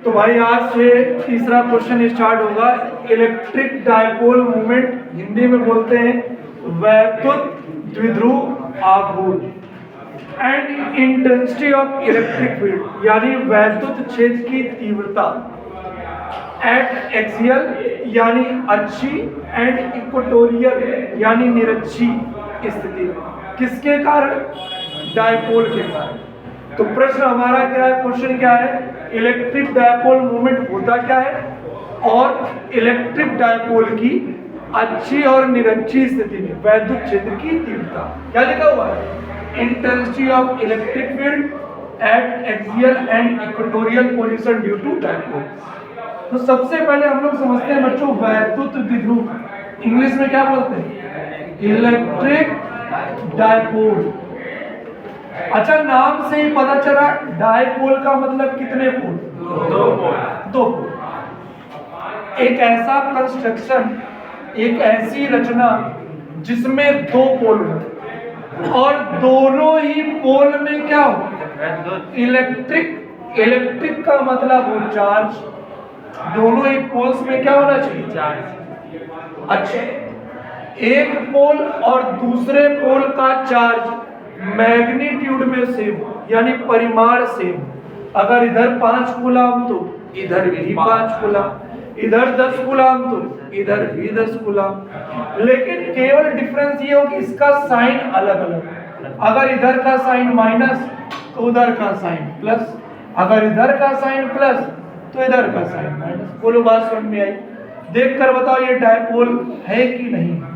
तो भाई आज से तीसरा क्वेश्चन स्टार्ट होगा। इलेक्ट्रिक डायपोल मोमेंट हिंदी में बोलते हैं वैद्युत द्विध्रुव आघूर्ण and intensity of electric field, यानी वैद्युत क्षेत्र की तीव्रता एट एक्सियल यानी अच्छी एंड इक्वेटोरियल यानी निरक्षी स्थिति में, किसके कारण? डायपोल के कारण। तो प्रश्न हमारा क्या है, क्वेश्चन क्या है, इलेक्ट्रिक डायपोल मोमेंट होता क्या है और इलेक्ट्रिक डायपोल की अच्छी और निरक्षी स्थिति में वैद्युत क्षेत्र की तीव्रता क्या लिखा हुआ है? Intensity of electric field at axial and equatorial position due to dipole. तो सबसे पहले हम लोग समझते हैं बच्चों वैद्युत द्विध्रुव, इंग्लिश में क्या बोलते हैं? Electric dipole. अच्छा, नाम से ही पता चला डायपोल का मतलब कितने पोल? दो पोल। एक ऐसा कंस्ट्रक्शन, एक ऐसी रचना जिसमें दो पोल हो और दोनों ही पोल में क्या हो? इलेक्ट्रिक का मतलब हो चार्ज। दोनों ही पोल्स में क्या होना चाहिए? चार्ज। अच्छा, एक पोल और दूसरे पोल का चार्ज मैग्नीट्यूड में सेम यानी परिमाण सेम। अगर इधर 5 कूलम तो इधर भी 5 कूलम, इधर 10 कूलम तो इधर भी 10 कूलम, लेकिन केवल डिफरेंस ये हो कि इसका साइन अलग अलग। अगर इधर का साइन माइनस तो उधर का साइन प्लस, अगर इधर का साइन प्लस तो इधर का साइन माइनस। बोलो बात समझ में आई? देखकर बताओ ये डायपोल है कि नहीं है?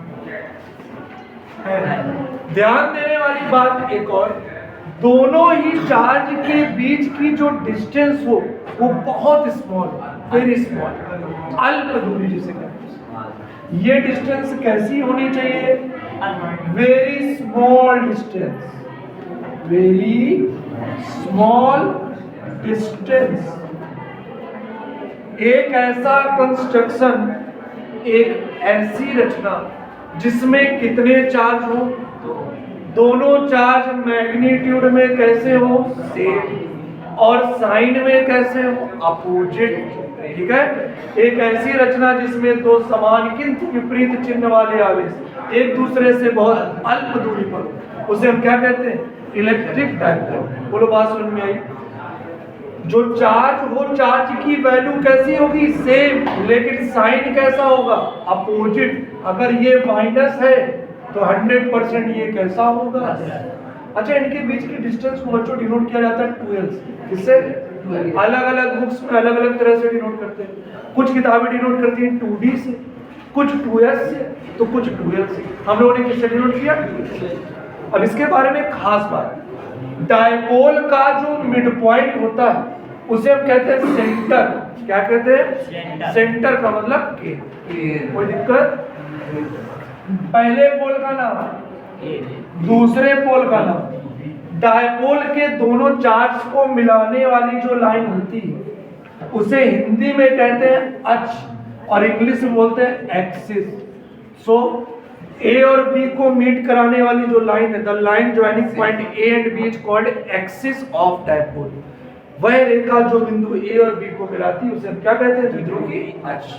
ध्यान देने वाली बात एक और, दोनों ही चार्ज के बीच की जो डिस्टेंस हो वो बहुत स्मॉल, वेरी स्मॉल, अल्प दूरी जिसे कहते हैं। ये डिस्टेंस कैसी होनी चाहिए? Very small distance, very small distance. एक ऐसा कंस्ट्रक्शन, एक ऐसी रचना जिसमें कितने चार्ज हो? दोनों चार्ज मैग्नीट्यूड में कैसे हो? सेम, और साइन में कैसे हो? अपोजिट। ठीक है, एक ऐसी रचना जिसमें दो समान किंतु विपरीत चिन्ह वाले आवेश एक दूसरे से बहुत अल्प दूरी पर हो, उसे हम क्या कहते हैं? Electric dipole. बोलो बात समझ में आई? जो चार्ज हो, चार्ज की वैल्यू कैसी होगी? सेम, लेकिन साइन कैसा होगा? अपोजिट। अगर ये माइनस है तो 100% ये कैसा होगा? अच्छा, इनके बीच की डिस्टेंस को बच्चों डिनोट किया जाता है 2l से। किससे? अलग अलग बुक्स में अलग अलग तरह से डिनोट करते हैं। कुछ किताबें डिनोट करती हैं 2d से, कुछ 2s से, तो कुछ 2l से। हम लोगों ने किससे डिनोट किया? अब इसके बारे में खास बात, डायपोल का जो मिड पॉइंट होता है उसे हम कहते हैं सेंटर। क्या कहते हैं? सेंटर का मतलब के। कोई दिक्कत? पहले पोल का नाम, दूसरे पोल का नाम। डायपोल के दोनों चार्ज को मिलाने वाली जो लाइन होती है उसे हिंदी में कहते हैं अक्ष और इंग्लिश में बोलते हैं एक्सिस। सो ए और बी को मीट कराने वाली जो लाइन है, the line joining point A and B is called axis of dipole. वह रेखा जो बिंदु ए और बी को मिलाती है उसे हम क्या कहते हैं? द्विध्रुव की अक्ष।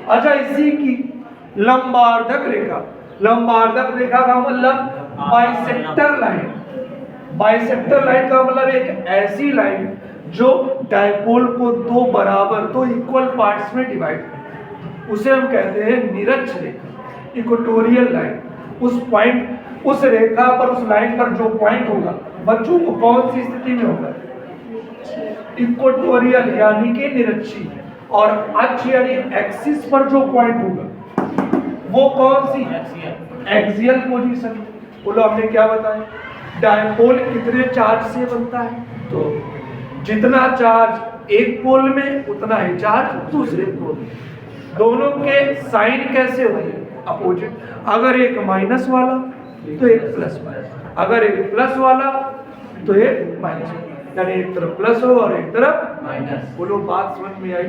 अच्छा, इसी की लंबार्धक रेखा, लंबार्धक रेखा का मतलब बाइसेक्टर लाइन। बाइसेक्टर लाइन का मतलब एक ऐसी लाइन जो डायपोल को दो बराबर, दो इक्वल पार्ट्स में डिवाइड करती है, उसे हम कहते हैं निरक्ष रेखा, इक्वेटोरियल लाइन। उस पॉइंट, उस रेखा पर, उस लाइन पर जो पॉइंट होगा बच्चों को कौन सी स्थिति में होगा? इक्वेटोरियल यानी कि निरक्षी। और अक्ष यानी एक्सिस पर जो पॉइंट होगा वो कौन सी? Axial position. बोलो हमने क्या बताया? डायपोल कितने चार्ज से बनता है? तो जितना चार्ज एक पोल में उतना ही चार्ज दूसरे पोल में। दोनों के साइन कैसे होंगे? अपोजिट। अगर एक माइनस वाला तो एक प्लस वाला, अगर एक प्लस वाला तो एक माइनस, यानी एक तरफ प्लस हो और एक तरफ माइनस। बोलो बात समझ में आई?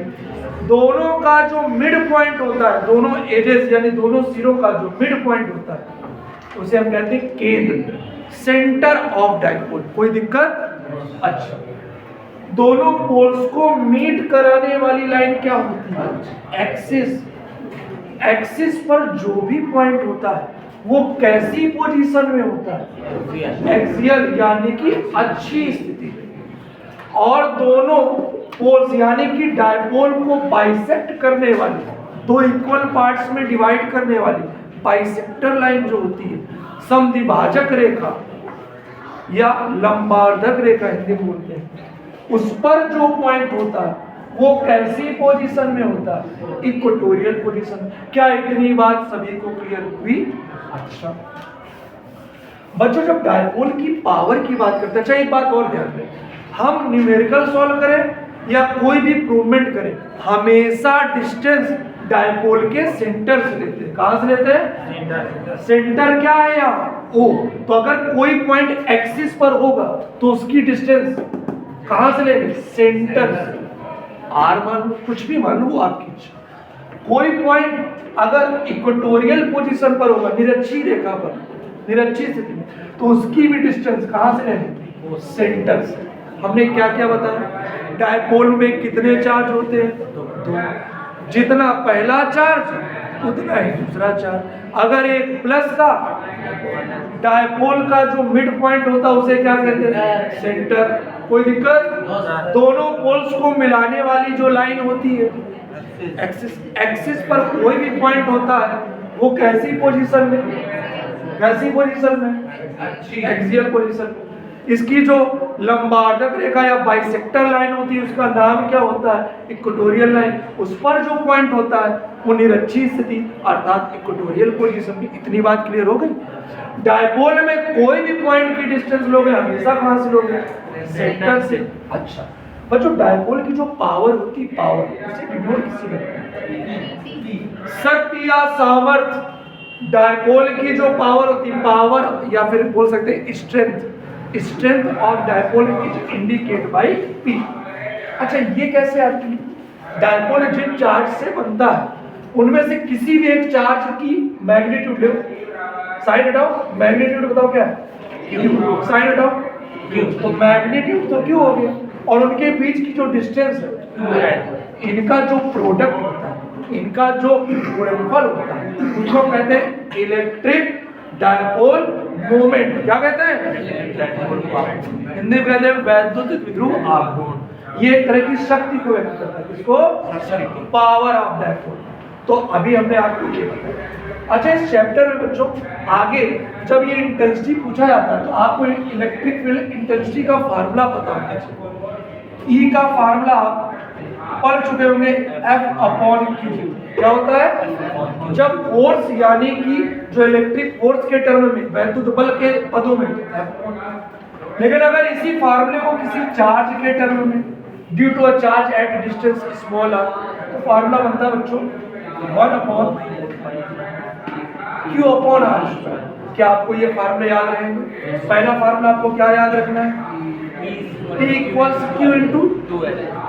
दोनों का जो मिड पॉइंट होता है, दोनों एजेस यानी दोनों सिरों का जो मिड पॉइंट होता है उसे हम कहते हैं केंद्र, सेंटर ऑफ डायपोल। कोई दिक्कत? अच्छा, दोनों पोल्स को मीट कराने वाली लाइन क्या होती है? एक्सिस। एक्सिस पर जो भी पॉइंट होता है वो कैसी पोजीशन में होता है? एक्सियल, यानी कि अच्छी स्थिति में। और दोनों पोल्स यानी कि डायपोल को बाइसेक्ट करने वाली, दो इक्वल पार्ट्स में डिवाइड करने वाली बाइसेक्टर लाइन जो होती है, समद्विभाजक रेखा या लंबार्धक रेखा हिंदी में बोलते हैं, उस पर जो पॉइंट होता है वो कैसी पोजीशन में होता है? Equatorial position. क्या इतनी बात सभी को क्लियर हुई? अच्छा बच्चों, जब डायपोल की पावर की बात करते हैं, अच्छा एक बात और ध्यान दें, हम न्यूमेरिकल सॉल्व करें या कोई भी प्रूवमेंट करें, हमेशा डिस्टेंस डायपोल के सेंटर से लेते हैं। कहां से लेते हैं? सेंटर क्या है यहाँ? ओ। तो अगर कोई पॉइंट एक्सिस पर होगा तो उसकी डिस्टेंस कहां से लेंगे? सेंटर से। आर मान लो, कुछ भी मान लो, वो आपकी इच्छा। कोई पॉइंट अगर इक्वेटोरियल पोजीशन पर होगा, निरक्षी रेखा पर, निरक्षी स्थिति में, तो उसकी भी डिस्टेंस कहां से लेंगे? वो सेंटर से। हमने क्या क्या बताया? डायपोल में कितने चार्ज होते हैं? दो। जितना पहला चार्ज उतना ही दूसरा चार्ज। अगर एक प्लस का, डायपोल का जो मिड पॉइंट होता है उसे क्या कहते हैं? सेंटर। कोई दिक्कत? दोनों पोल्स को मिलाने वाली जो लाइन होती है एक्सिस, एक्सिस पर कोई भी पॉइंट होता है वो कैसी पोजीशन में? कैसी पोजीशन में? Axial position. इसकी जो लंबार्धक रेखा या बाइसेक्टर लाइन होती है उसका नाम क्या होता है? Equatorial line. उस पर जो पॉइंट होता है वो निरक्षी स्थिति अर्थात इक्वेटोरियल पोजीशन में। इतनी बात क्लियर हो गई? डायपोल में कोई भी पॉइंट की डिस्टेंस लोगे हमेशा कहां से लोगे? सेंटर से। अच्छा बच्चों, डायपोल की जो पावर होती है, पावर उसे डिनोट किससे करते हैं? शक्ति या सामर्थ्य। डायपोल की जो पावर होती है, पावर या फिर बोल सकते हैं strength, strength of dipole is indicate bye P। अच्छा ये कैसे आती है? डायपोल जिन चार्ज से बनता है उनमें से किसी भी एक चार्ज की मैग्नीट्यूड लो, साइन हटाओ, मैग्नीट्यूड बताओ क्या है? Q। साइन हटाओ Q, तो मैग्नीट्यूड तो Q हो गया, और उनके बीच की जो डिस्टेंस है, इनका जो प्रोडक्ट होता है, इनका जो गुणनफल होता है उसको कहते हैं इलेक्ट्रिक डायपोल मोमेंट। क्या कहते हैं? हिंदी में कहते हैं वैद्युत विध्रुव आघूर्ण। ये एक तरह की शक्ति को व्यक्त करता है। किसको? Power of dipole. तो अभी हमने आपको ये बताया। अच्छा इस चैप्टर में बच्चों आगे जब ये इंटेंसिटी पूछा जाता है तो आपको इलेक्ट्रिक फील्ड इंटेंसिटी का फार्मूला पता होना चाहिए। ई का फार्मूला आप पढ़ चुके होंगे, F/Q। क्या होता है? जब फोर्स यानी कि जो इलेक्ट्रिक फोर्स के टर्म में, वैद्युत बल के पदों में, लेकिन अगर इसी फार्मूले को किसी चार्ज के टर्म में, due to a charge at distance small r, तो फार्मूला बनता है बच्चों 1/Q/r²। क्या आपको ये फार्मूला याद रहेंगे? पहला फार्मूला आपको क्या याद रखना है? T = Q ×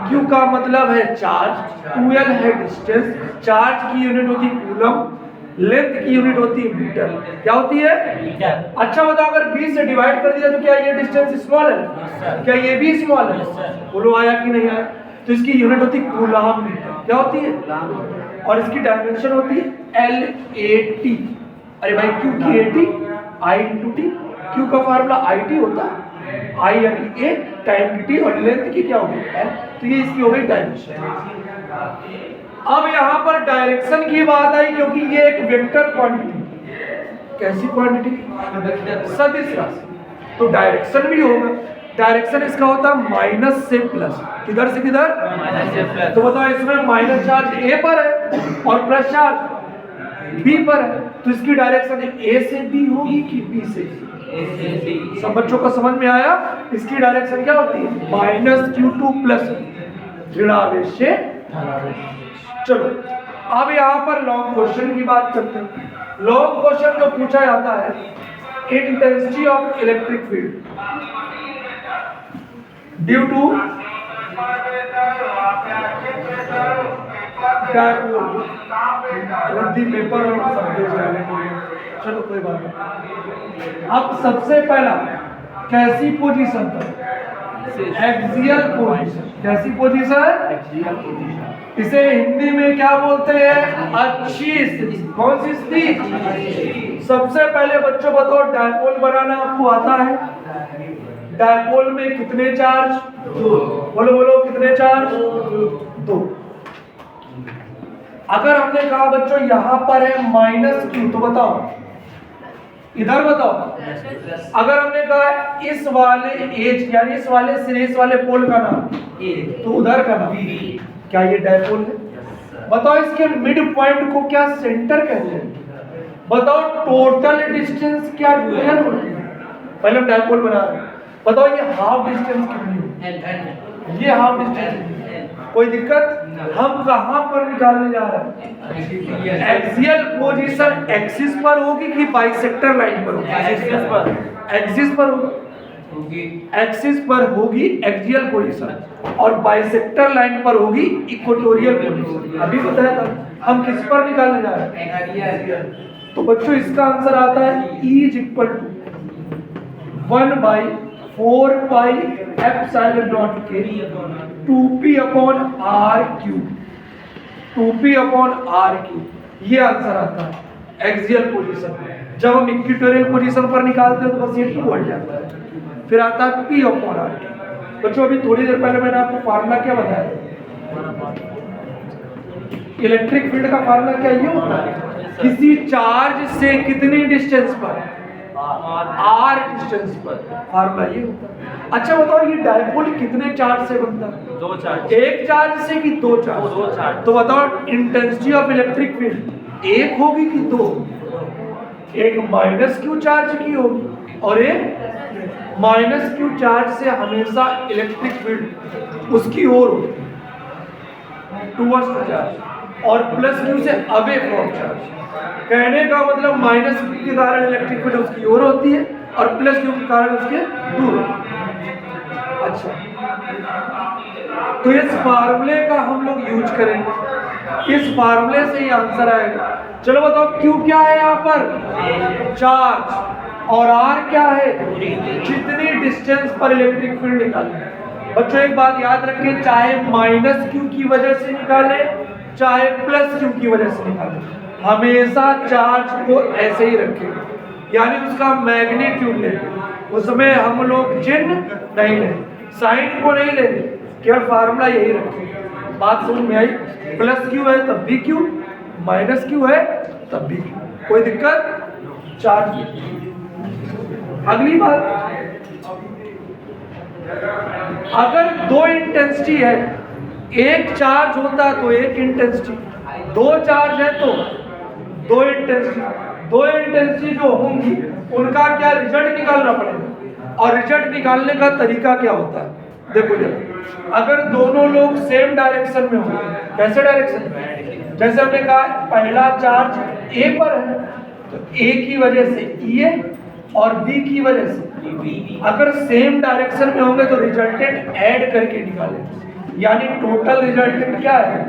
Q का मतलब है चार्ज, 2L है डिस्टेंस, चार्ज की यूनिट होती है कूलम, लेंथ की यूनिट होती है मीटर। क्या होती है? मीटर। अच्छा बताओ, अगर 20 से डिवाइड कर दिया तो क्या ये डिस्टेंस स्मॉल है? क्या ये भी स्मॉल है? बोलो आया कि नहीं आया? तो इसकी यूनिट होती है कूलम मीटर। क्या होती है? और इसकी डायमेंशन होती है L/AT। अरे भाई Q की AT, I × T। Q का फार्मूला IT होता है, I यानी A, टाइम की T, और लेंथ की क्या होगी? L। तो ये इसकी हो गई डायमेंशन। अब यहाँ पर डायरेक्शन की बात आई, क्योंकि ये एक वेक्टर क्वांटिटी। कैसी क्वांटिटी? सदिश राशि। तो डायरेक्शन भी होगा। डायरेक्शन इसका होता है माइनस से प्लस। किधर से किधर? माइनस से प्लस। तो बताओ इसमें माइनस चार्ज A पर है और प्लस चार्ज B पर है, तो इसकी डायरेक्शन A से B होगी कि B से B? सब बच्चों को समझ में आया? इसकी डायरेक्शन क्या होती है? -Q2 प्लस ऋणावेश से धनावेश। चलो अब यहाँ पर लॉन्ग क्वेश्चन की बात करते हैं। लॉन्ग क्वेश्चन जो पूछा जाता है, intensity of electric field due to paper और चलो कोई बात नहीं। अब सबसे पहला कैसी पोजीशन पर? Axial position. कैसी पोजीशन? Axial position. इसे हिंदी में क्या बोलते हैं? अच्छी स्थिति। कौन सी स्थिति? सबसे पहले बच्चों बताओ, डायपोल बनाना आपको आता है? डायपोल में कितने चार्ज? बोलो बोलो, कितने चार्ज? दो। अगर हमने कहा बच्चों यहां पर है माइनस क्यू, तो बताओ इधर बताओ। अगर हमने कहा इस वाले एज यानी इस वाले सिरे वाले पोल का नाम ए, तो उधर का नाम बी। क्या ये डायपोल है? बताओ इसके मिड पॉइंट को क्या सेंटर कहते हैं? बताओ टोटल डिस्टेंस क्या ड्यूएल होती है? पहले हम डायपोल बना रहे हैं, बताओ ये हाफ डिस्टेंस कितनी है? ये हाफ डिस्टेंस। कोई दिक्कत? हम कहां पर निकालने जा रहे हैं? एक्सियल पोजीशन एक्सिस पर होगी कि बाइसेक्टर लाइन पर होगी? एक्सिस पर। एक्सिस पर होगी, एक्सिस पर होगी एक्सियल पोजीशन, और बाइसेक्टर लाइन पर होगी इक्वेटोरियल पोजीशन। अभी बताया था हम किस पर निकालने जा रहे हैं। तो बच्चों इसका आंसर आता है E is equal to 1/4 pi epsilon naught के 2p upon r cube. 2p upon r cube ये आंसर आता है एक्सियल पोजीशन। जब हम इक्वेटोरियल पोजीशन पर निकालते हैं तो बस ये 2 हट जाता है, फिर आता है p अपॉन r क्यूब। बच्चों अभी थोड़ी देर पहले मैंने आपको फार्मूला क्या बताया? इलेक्ट्रिक फील्ड का फार्मूला क्या ये होता है? किसी चार्ज से कितनी डिस्टेंस पर? r डिस्टेंस पर। फार्मूला ये होता है। अच्छा बताओ ये डायपोल कितने चार्ज से बनता है? 2 चार्ज। एक चार्ज से कि 2 चार्ज? 2 चार्ज। तो बताओ इंटेंसिटी ऑफ इलेक्ट्रिक फील्ड एक होगी कि 2? एक माइनस क्यू चार्ज की होगी और एक माइनस क्यू चार्ज से हमेशा इलेक्ट्रिक फील्ड उसकी ओर होती टुवर्ड्स चार्ज, और प्लस क्यू से अवे फ्रॉम चार्ज। कहने का मतलब माइनस क्यू के कारण इलेक्ट्रिक फील्ड उसकी ओर होती है और प्लस क्यू के कारण उसके दूर होती है। अच्छा, तो इस फार्मूले का हम लोग यूज करेंगे, इस फार्मूले से ही आंसर आएगा। चलो बताओ क्यू क्या है यहाँ पर? चार्ज, और आर क्या है? कितनी डिस्टेंस पर इलेक्ट्रिक फील्ड निकालें। बच्चों एक बात याद रखें, चाहे माइनस क्यू की वजह से निकाले चाहे प्लस क्यू की वजह से निकाले, हमेशा चार्ज को ऐसे ही रखें, यानी उसका मैग्नीट्यूड लें। उसमें हम लोग चिन्ह नहीं लें, साइन को नहीं लेंगे, केवल फार्मूला यही रखें। बात समझ में आई? प्लस क्यू है तब भी क्यू, माइनस क्यू है तब भी क्यू। कोई दिक्कत? चार्ज। अगली बात, अगर 2 इंटेंसिटी है, एक चार्ज होता तो एक इंटेंसिटी, 2 चार्ज है तो 2 इंटेंसिटी। 2 इंटेंसिटी जो होंगी उनका क्या रिजल्ट निकालना पड़ेगा, और रिजल्ट निकालने का तरीका क्या होता है? देखो जरा, अगर दोनों लोग सेम डायरेक्शन में होंगे, कैसे डायरेक्शन में? जैसे हमने कहा पहला चार्ज ए पर है तो ए की वजह से ई है और बी की वजह से बी। अगर सेम डायरेक्शन में होंगे तो रिजल्टेंट ऐड करके निकालें, यानी टोटल रिजल्टेंट क्या है?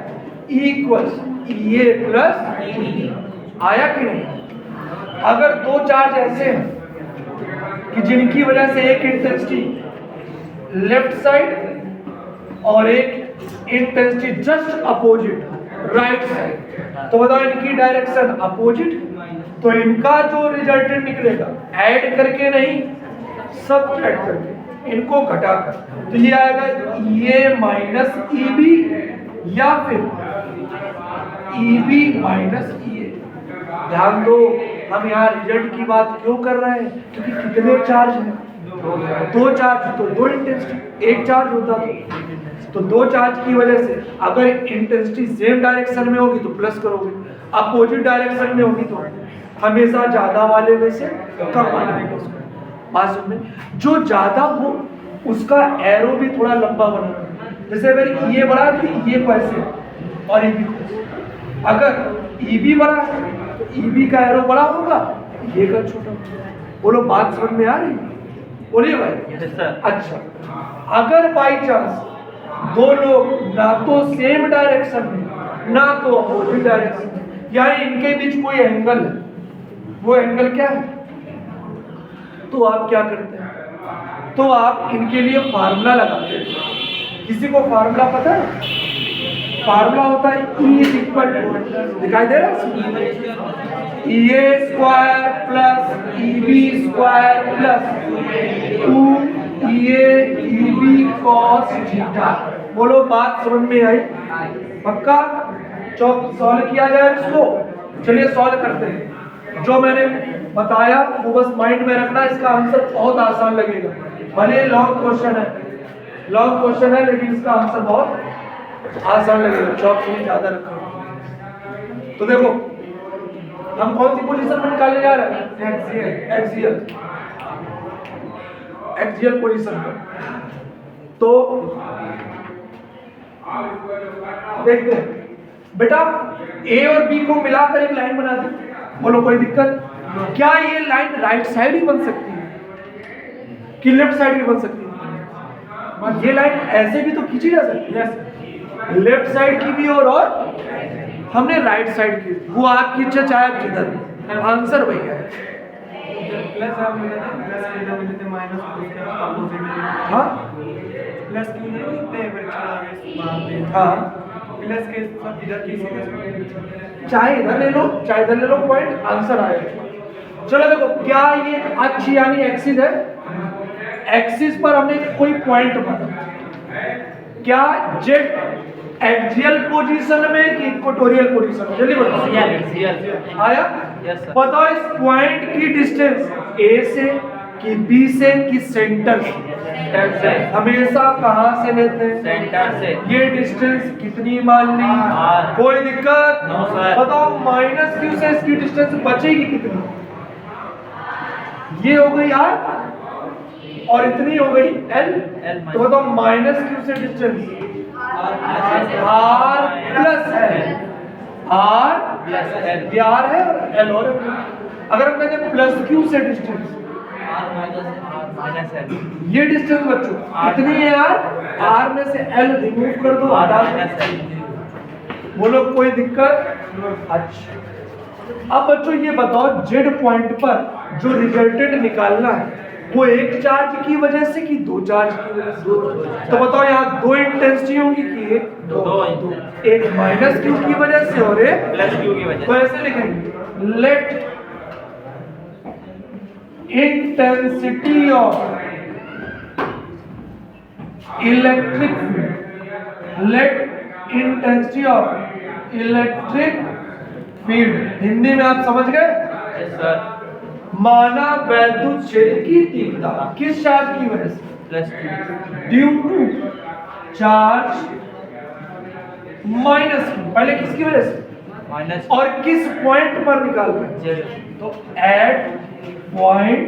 इक्वल्स ई ए प्लस ई। आया कि नहीं? अगर 2 चार्ज ऐसे हैं कि जिनकी वजह से एक इंटेंसिटी लेफ्ट साइड और एक intensity just opposite right side, तो बताओ इनकी डायरेक्शन अपोजिट, तो इनका जो रिजल्टेंट निकलेगा ऐड करके नहीं, सब्ट्रैक्ट करके, इनको घटाकर, तो ये आएगा ए माइनस ई बी या फिर ई बी माइनस ई ए। ध्यान दो, हम यहाँ रिजल्ट की बात क्यों कर रहे हैं? क्योंकि कितने चार्ज हैं? 2 चार्ज, तो 2 इंटेंसिटी। एक चार्ज होता तो 2 चार्ज की वजह से अगर इंटेंसिटी सेम डायरेक्शन में होगी तो प्लस करोगे, अपोजिट डायरेक्शन में होगी तो हमेशा ज्यादा वाले में से कम वाले में। बात समझ में? जो ज्यादा हो उसका एरो भी थोड़ा लंबा बनाना, जैसे अगर ये बड़ा तो ये को ऐसे और ये भी, अगर ई बी बड़ा है तो ई बी का एरो बड़ा होगा, ये का छोटा होगा। बोलो बात समझ में आ रही? बोलिए भाई। अच्छा, अगर बाई चांस 2 लोग ना तो सेम डायरेक्शन में ना तो अपोजिट डायरेक्शन में, यानी इनके बीच कोई एंगल है, वो एंगल क्या है? तो आप क्या करते हैं? तो आप इनके लिए फार्मूला लगाते हैं। किसी को फार्मूला पता है? फार्मूला होता है E इज इक्वल टू, दिखाई दे रहा है, a square plus EB square plus 2 EB cos theta. बोलो बात समझ में आई? पक्का? सॉल्व किया जाए इसको। चलिए सॉल्व करते हैं। जो मैंने बताया वो बस माइंड में रखना, इसका आंसर बहुत आसान लगेगा। भले लॉन्ग क्वेश्चन है, लॉन्ग क्वेश्चन है, लेकिन इसका आंसर बहुत आसान लगेगा। चौक से ज्यादा रखो। तो देखो हम कौन सी पोजीशन में निकालने जा रहे हैं? एक्सियल एक्सियल पोजीशन पर। तो देखते हैं बेटा, ए और बी को मिलाकर एक लाइन बना दी। बोलो कोई दिक्कत? क्या ये लाइन राइट साइड ही बन सकती है कि लेफ्ट साइड भी बन सकती है? ये लाइन ऐसे भी तो खींची जा सकती है, लेफ्ट साइड की भी और हमने राइट साइड की। वो आपकी इच्छा, चाहे आप जिधर। आंसर वही है। प्लस आप लेते माइनस हाँ प्लस क्यों नहीं लिखते हैं परीक्षा आगे? हाँ, प्लस के सब इधर की चाहे इधर ले लो चाहे इधर ले लो, पॉइंट आंसर आएगा। चलो देखो, क्या ये अक्ष यानी एक्सिस है? एक्सिस पर हमने कोई पॉइंट माना। क्या जेड एक्सियल पोजीशन में कि इक्वेटोरियल पोजीशन में? जल्दी बताओ। आया? बताओ इस पॉइंट की डिस्टेंस ए से कि बी से कि सेंटर से? हमेशा कहां से लेते हैं? सेंटर से। ये डिस्टेंस कितनी मान ली? कोई दिक्कत? No sir. बताओ माइनस क्यू से इसकी डिस्टेंस बचेगी कितनी? ये हो गई आर और इतनी हो गई एल। तो बताओ माइनस क्यू से distance r plus l. R plus l. ये आर है और एल और अगर हम कहते हैं प्लस क्यू से डिस्टेंस, माइनस एल। ये डिस्टेंस बच्चों कितनी है यार? आर में से एल रिमूव कर दो, हटा दो। बोलो कोई दिक्कत? अच्छा, अब बच्चों ये बताओ, जेड पॉइंट पर जो रिजल्टेंट निकालना है वो एक चार्ज की वजह से कि दो चार्ज की वजह से? तो बताओ यहाँ दो इंटेंसिटी होंगी कि एक? दो। एक माइनस क्यू की वजह से और एक प्लस क्यू की वजह तो ऐसे लिखेंगे, let intensity of electric field, let intensity of electric field, Hindi में आप समझ गए? Yes sir. माना वैद्युत क्षेत्र की तीव्रता किस चार्ज की वजह से? Plus q. Due to charge minus q. पहले किसकी वजह से? माइनस और किस पॉइंट पर निकाल रहे हैं? जेड। तो एट पॉइंट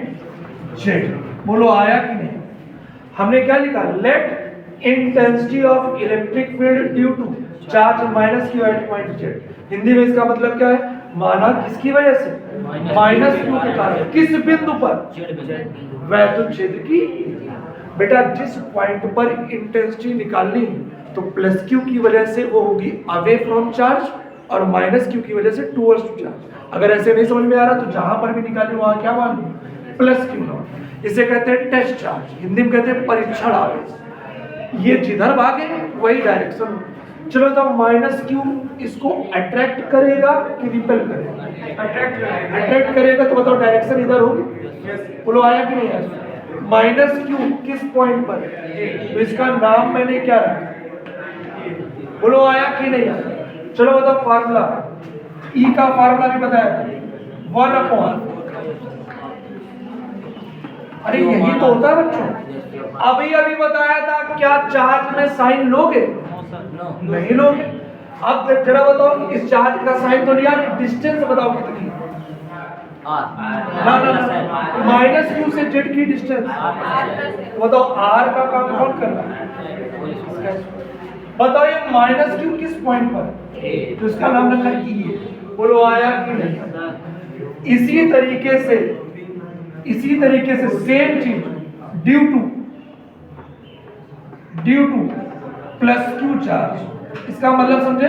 जेड। बोलो आया कि नहीं? हमने क्या लिखा? Let intensity of electric field due to charge minus q at point z. Hindi में इसका मतलब क्या है? माना किसकी वजह से? माइनस क्यू के कारण। किस बिंदु पर? वैद्युत क्षेत्र की। बेटा जिस पॉइंट पर इंटेंसिटी निकालनी तो प्लस क्यू की वजह से वो होगी अवे फ्रॉम चार्ज और माइनस क्यू की वजह से टूवर्ड्स टू चार्ज। अगर ऐसे नहीं समझ में आ रहा तो जहां पर भी निकालनी वहां क्या मान लो? Plus Q not. इसे कहते हैं टेस्ट चार्ज, हिंदी में कहते हैं परीक्षण आवेश। ये जिधर भागे वही डायरेक्शन। चलो तो माइनस क्यू इसको अट्रैक्ट करेगा कि रिपेल करेगा? अट्रैक्ट करेगा। तो बताओ डायरेक्शन इधर होगी। बोलो आया कि नहीं आया? माइनस क्यू किस पॉइंट पर? तो इसका नाम मैंने क्या रखा? बोलो आया कि नहीं आया? चलो बताओ फार्मूला। ई का फार्मूला भी बताया, 1/। अरे यही तो होता है बच्चों। अभी बताया था, क्या चार्ज में साइन लोगे? नहीं लोगे। अब जरा बताओ, इस चार्ज का साइन तो लिया, डिस्टेंस बताओ कितनी? ना माइनस क्यू से जेड की डिस्टेंस बताओ। आर का काम कौन कर रहा है? बताओ ये माइनस क्यू किस पॉइंट पर? तो इसका नाम रखा है ई। बोलो आया कि नहीं? इसी तरीके से सेम चीज due two plus Q charge. इसका मतलब समझे?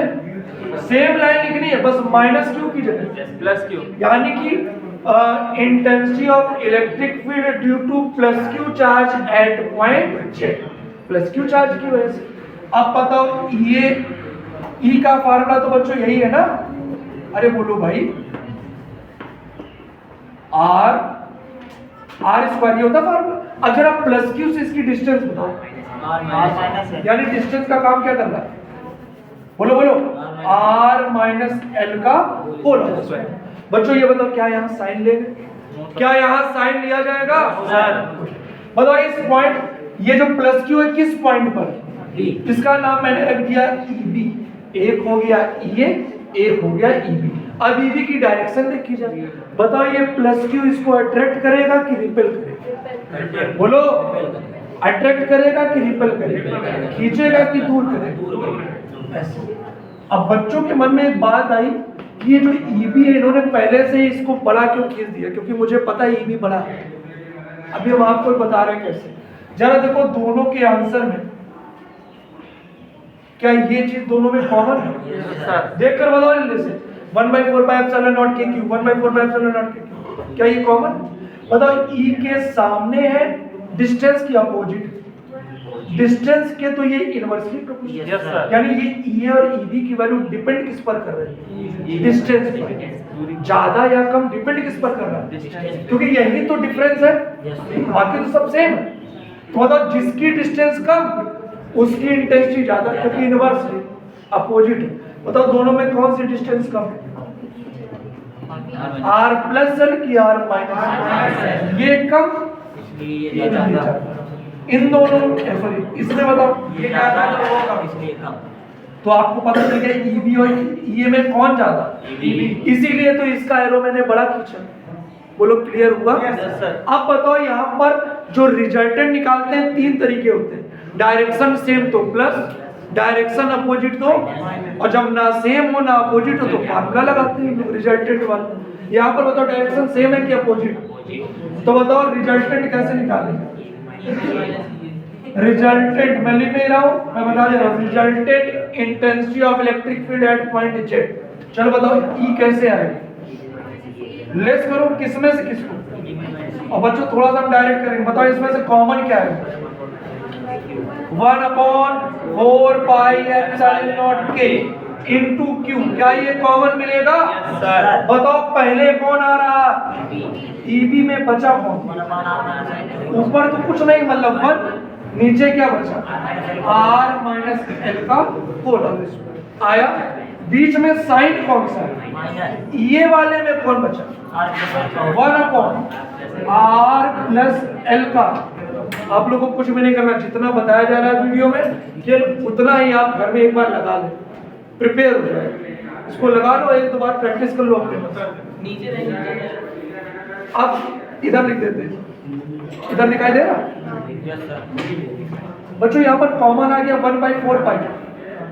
सेम लाइन लिखनी है, बस माइनस क्यू की जगह प्लस क्यू। यानी कि intensity of electric field due two plus Q charge at point Z, plus Q charge की वजह से। अब बताओ ये ई का फार्मूला तो बच्चों यही है ना, अरे बोलो भाई, आर स्क्वायर ये होता फार्मूला। अगर आप प्लस क्यू से इसकी डिस्टेंस बताओ, यानी डिस्टेंस का काम क्या कर रहा है, बोलो बोलो, आर माइनस एल का होल स्क्वायर। बच्चों ये बताओ क्या यहाँ साइन लेंगे, क्या यहाँ साइन लिया जाएगा सर? बताओ इस पॉइंट, ये जो प्लस क्यू है किस पॉइंट पर, इसका नाम मैंने रख दिया ईबी। एक हो गया ई, एक हो गया ईबी। अब ईबी की डायरेक्शन देखी जाए, बताओ ये प्लस क्यू इसको अट्रैक्ट करेगा कि रिपेल करेगा, बोलो, अट्रैक्ट करेगा कि रिपेल करेगा, खींचेगा कि दूर करेगा, ऐसे। अब बच्चों के मन में एक बात आई कि ये जो ईबी है इन्होंने पहले से ही इसको बड़ा क्यों खींच दिया, क्योंकि मुझे पता है ईबी बड़ा है। अभी हम आपको बता रहे हैं कैसे, जरा देखो दोनों के आंसर में क्या ये चीज दोनों में कॉमन है, देखकर बताओ जल्दी से। 1/4 पाई एप्सिलॉन नॉट के क्यू, 1/4 पाई एप्सिलॉन नॉट के क्यू, क्या ये कॉमन? बताओ ई के सामने है डिस्टेंस की अपोजिट, डिस्टेंस के तो ये इनवर्सली प्रोपोर्शनल, यानी ये ई और ईबी की वैल्यू डिपेंड किस पर कर रही है, डिस्टेंस पर। ज्यादा या कम डिपेंड किस पर कर रहा है, क्योंकि यही तो डिफरेंस है, बाकी तो सब सेम है। तो बताओ जिसकी डिस्टेंस कम उसकी इंटेंसिटी ज्यादा, क्योंकि इनवर्स है, अपोजिट है। बताओ दोनों में कौन सी डिस्टेंस कम है, आर प्लस एल की आर माइनस, ये कम ये ज्यादा। इन दोनों सॉरी इसमें बताओ ये ज्यादा तो वो कम, इसलिए कम। तो आपको पता चल गया ईबी और ईए में कौन ज्यादा, इसीलिए तो इसका एरो मैंने बड़ा खींचा। बोलो क्लियर हुआ? अब बताओ यहाँ पर जो रिजल्टेंट निकालते हैं तीन तरीके होते हैं, डायरेक्शन सेम तो प्लस, डायरेक्शन अपोजिट तो, और जब ना सेम हो ना अपोजिट हो तो फार्मूला लगाते हैं लोग रिजल्टेंट वाला। यहाँ पर बताओ डायरेक्शन सेम है कि अपोजिट, तो बताओ रिजल्टेंट कैसे निकालेंगे? रिजल्टेंट मैं लिख नहीं रहा हूँ, मैं बता दे रहा हूँ, resultant intensity of electric field eight point Z. चलो बताओ ई कैसे आएगा, लेस करो किसमें से किसको, और बच्चों थोड़ा सा हम डायरेक्ट करेंगे। बताओ इसमें से कॉमन क्या है, 1/4 पाई एप्सिलॉन नॉट के इनटू क्यू, क्या ये कॉमन मिलेगा? बताओ पहले कौन आ रहा, ईबी में बचा कौन, ऊपर तो कुछ नहीं मतलब 1, नीचे क्या बचा, आर माइनस एल का होल आया, बीच में साइन कौन सा है, ये वाले में कौन बचा, 1/r प्लस एल का। आप लोगों को कुछ भी नहीं करना, जितना बताया जा रहा है वीडियो में केवल उतना ही आप घर में एक बार लगा लें, प्रिपेयर हो जाए, इसको लगा लो, एक दो बार प्रैक्टिस कर लो अपने नीचे नहीं। अब इधर लिख देते हैं, इधर दिखाई दे रहा बच्चों, यहाँ पर कॉमन आ गया 1/4 पाई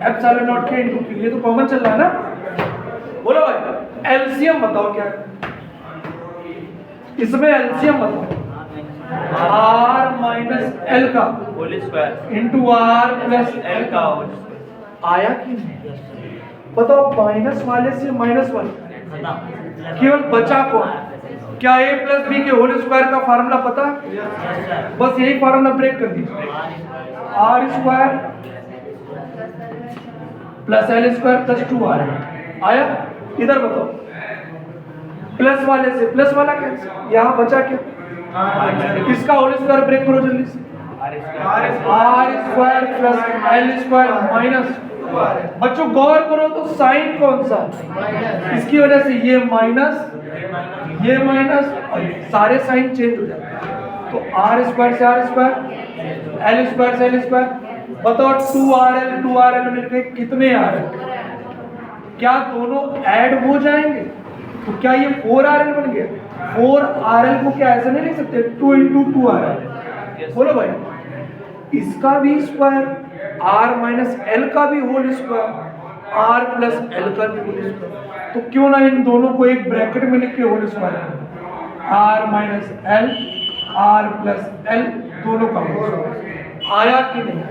एप्सिलॉन नॉट के इनटू क्यू, ये तो कॉमन चल रहा है ना। बोलो भाई एलसीएम बताओ क्या है इसमें, एलसीएम बताओ, आर माइनस एल का whole square into r plus L का होल आया कि नहीं? बताओ माइनस वाले से माइनस वाले केवल बचा कौन, क्या ए प्लस बी के होल स्क्वायर का फार्मूला पता, बस यही फार्मूला ब्रेक कर दीजिए, R square plus L square plus 2r आया। इधर बताओ प्लस वाले से प्लस वाला कैंसिल, यहाँ बचा क्या, इसका होल स्क्वायर ब्रेक करो जल्दी से, R square plus L square minus. बच्चों गौर करो तो साइन कौन सा, इसकी वजह से ये माइनस ये माइनस और सारे साइन चेंज हो जाते हैं। तो आर स्क्वायर से आर स्क्वायर, एल स्क्वायर से एल स्क्वायर। बताओ 2rl मिलकर कितने आ रहे हैं, क्या दोनों ऐड हो जाएंगे, तो क्या ये 4rl बन गया? 4rl को क्या ऐसे नहीं लिख सकते 2 × 2rl? बोलो भाई, इसका भी स्क्वायर, r माइनस एल का भी whole square, r plus L का भी होल स्क्वायर, तो क्यों ना इन दोनों को एक ब्रैकेट में लिख के whole square, r minus L r plus L दोनों का होल स्क्वायर आया कि नहीं?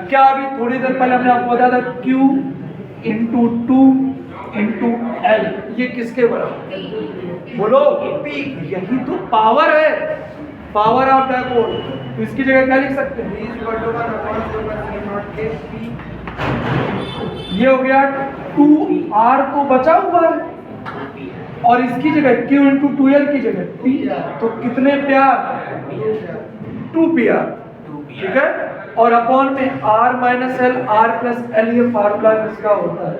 क्या अभी थोड़ी देर पहले हमने आपको बताया था q × 2 इंटू एल, ये किसके बराबर बोलो? पी। यही तो पावर है, पावर ऑफ डायपोल। तो इसकी जगह क्या लिख सकते हैं? ये हो गया 2r तो बचा हुआ है, और इसकी जगह Q इंटू 2L की जगह P, तो कितने प्यार? 2pr, ठीक है। और अपॉन में r minus L, r plus l, ये फार्मूला किसका होता है?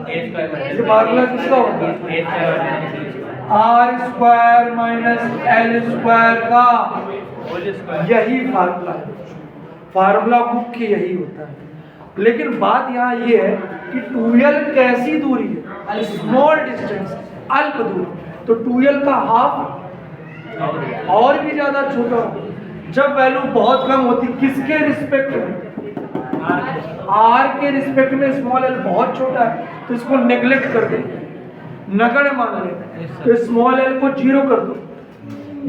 ये फार्मूला किसका होता है? r square minus L square का, यही फार्मूला है। फार्मूला मुख्य यही होता है। लेकिन बात यहाँ ये है कि 2l कैसी दूरी है? स्मॉल डिस्टेंस, अल्प दूरी। तो 2l का हाफ और भी ज्यादा छोटा होगा। जब वैल्यू बहुत कम होती, किसके रिस्पेक्ट में? r के रिस्पेक्ट में स्मॉल l बहुत छोटा है, तो इसको नेग्लेक्ट कर देंगे, नगण्य मान लेंगे। तो स्मॉल l को 0 कर दो,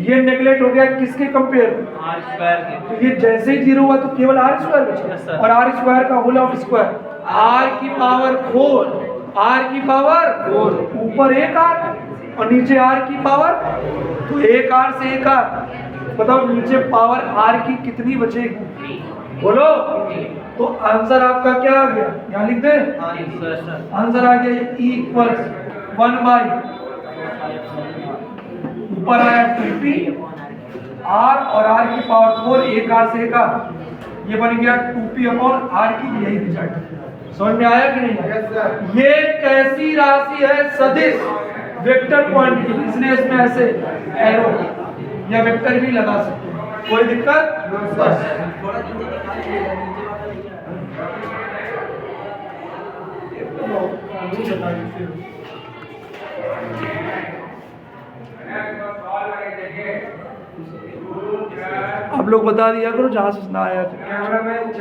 ये नेग्लेक्ट हो गया किसके कंपेयर में? r स्क्वायर के। तो ये जैसे ही 0 हुआ तो केवल r स्क्वायर बचा, और r स्क्वायर का होल ऑफ स्क्वायर, r की पावर 4, r की पावर 4, ऊपर एक r और नीचे r की पावर, तो एक r से एक r, बताओ नीचे पावर r की कितनी बचेगी? बोलो। तो आंसर आपका क्या आ गया? यहाँ लिख दे, आंसर आ गया E इक्वल्स 1 बाई, ऊपर आया 2p r और r की पावर 4, एक r से एक r, ये बन गया 2p अपॉन r की, यही रिजल्ट। समझ में आया कि नहीं? ये कैसी राशि है? सदिश, वेक्टर पॉइंट की, इसलिए इसमें ऐसे एरो या वेक्टर भी लगा सकते हैं, कोई दिक्कत? बस। आप लोग बता दिया करो जहां से ना आया।